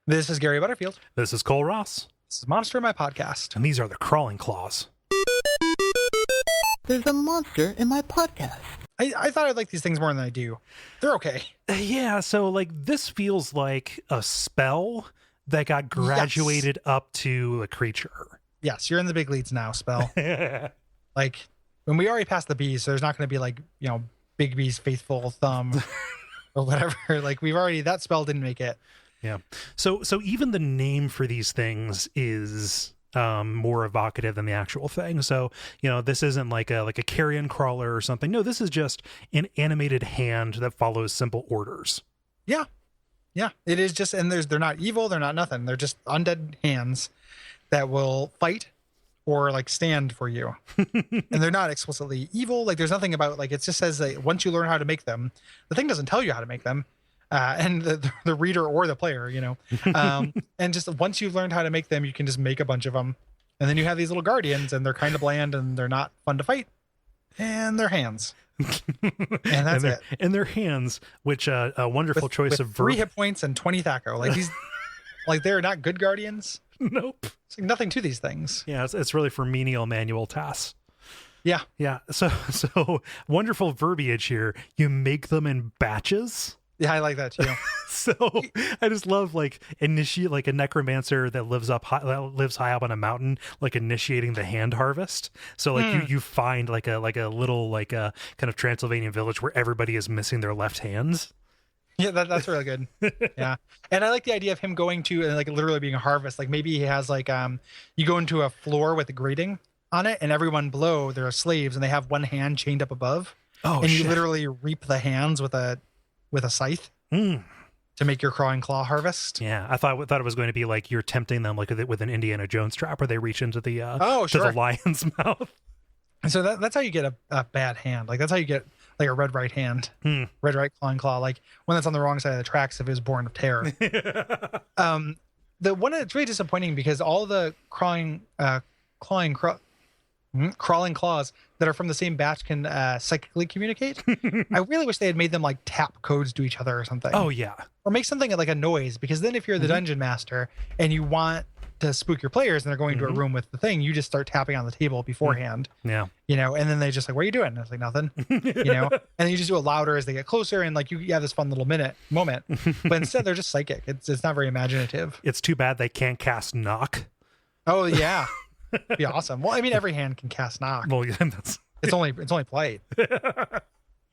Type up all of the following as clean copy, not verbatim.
This is Gary Butterfield. This is Cole Ross. This is Monster, my podcast. And these are the crawling claws. There's a monster in my podcast. I thought I'd like these things more than I do. They're okay. Yeah, so like this feels like a spell that got graduated up to a creature. Yes, you're in the big leads now, spell. Like, when we already passed the bees, so there's not going to be like, Big B's faithful thumb or whatever. Like, that spell didn't make it. Yeah. So even the name for these things is more evocative than the actual thing. So, this isn't like a carrion crawler or something. No, this is just an animated hand that follows simple orders. Yeah. Yeah. It is just, and they're not evil, they're not nothing. They're just undead hands that will fight or like stand for you. And they're not explicitly evil. Like, there's nothing about, like, it just says that once you learn how to make them, the thing doesn't tell you how to make them. And the reader or the player, and just once you've learned how to make them, you can just make a bunch of them. And then you have these little guardians, and they're kind of bland, and they're not fun to fight. And they're hands. And that's it. And their hands, which a wonderful choice of verb. 3 hit points and 20 Thaco. Like, these, like, they're not good guardians. Nope. It's like nothing to these things. Yeah, it's really for menial manual tasks. Yeah. Yeah. So wonderful verbiage here. You make them in batches. Yeah, I like that too. So I just love like a necromancer that lives high up on a mountain, like initiating the hand harvest. So like you find like a little kind of Transylvanian village where everybody is missing their left hands. Yeah, that's really good. Yeah. And I like the idea of him going to like literally being a harvest. Like, maybe he has like you go into a floor with a grating on it, and everyone below, they're slaves, and they have one hand chained up above. Oh, and you literally reap the hands with a scythe to make your crawling claw harvest. Yeah, I thought it was going to be like you're tempting them like with an Indiana Jones trap where they reach into the to the lion's mouth. And so that's how you get a bad hand. Like, that's how you get like a red right hand, red right clawing claw. Like, one that's on the wrong side of the tracks if it was born of terror. The one that's really disappointing because all the crawling claws that are from the same batch can psychically communicate. I really wish they had made them like tap codes to each other or something. Oh yeah. Or make something like a noise, because then if you're the dungeon master and you want to spook your players and they're going to a room with the thing, you just start tapping on the table beforehand. Yeah. And then they just like, what are you doing? And it's like, nothing. And then you just do it louder as they get closer, and like you have this fun little moment. But instead they're just psychic. It's not very imaginative. It's too bad they can't cast knock. Oh yeah. Be awesome. Well, I mean, every hand can cast knock. Well, yeah, it's only polite.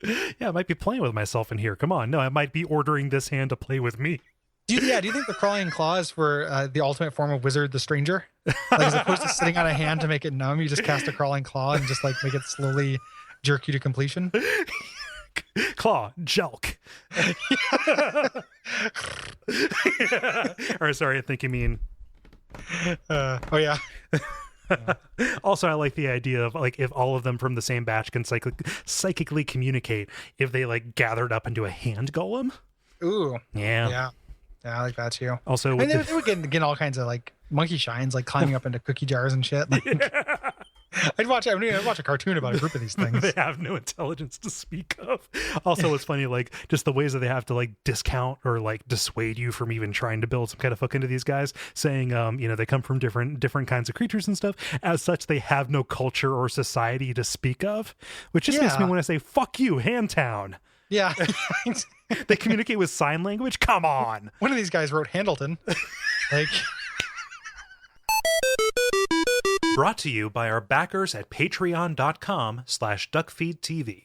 Yeah, I might be playing with myself in here. Come on. No, I might be ordering this hand to play with me. Do you think the crawling claw is for the ultimate form of Wizard the Stranger? Like, as opposed to sitting on a hand to make it numb, you just cast a crawling claw and just like make it slowly jerk you to completion? Claw, jelk. Or sorry, I think you mean... oh yeah. Also, I like the idea of like if all of them from the same batch can psychically communicate, if they like gathered up into a hand golem. Ooh. Yeah, I like that too. Also, they would get all kinds of like monkey shines, like climbing up into cookie jars and shit. Like, I'd watch a cartoon about a group of these things. They have no intelligence to speak of. Also, it's funny, like just the ways that they have to like discount or like dissuade you from even trying to build some kind of hook into these guys, saying, they come from different kinds of creatures and stuff. As such, they have no culture or society to speak of, which just makes me want to say, "Fuck you, Handtown." Yeah. They communicate with sign language. Come on. One of these guys wrote Handleton. Like. Brought to you by our backers at patreon.com/Duckfeed.tv.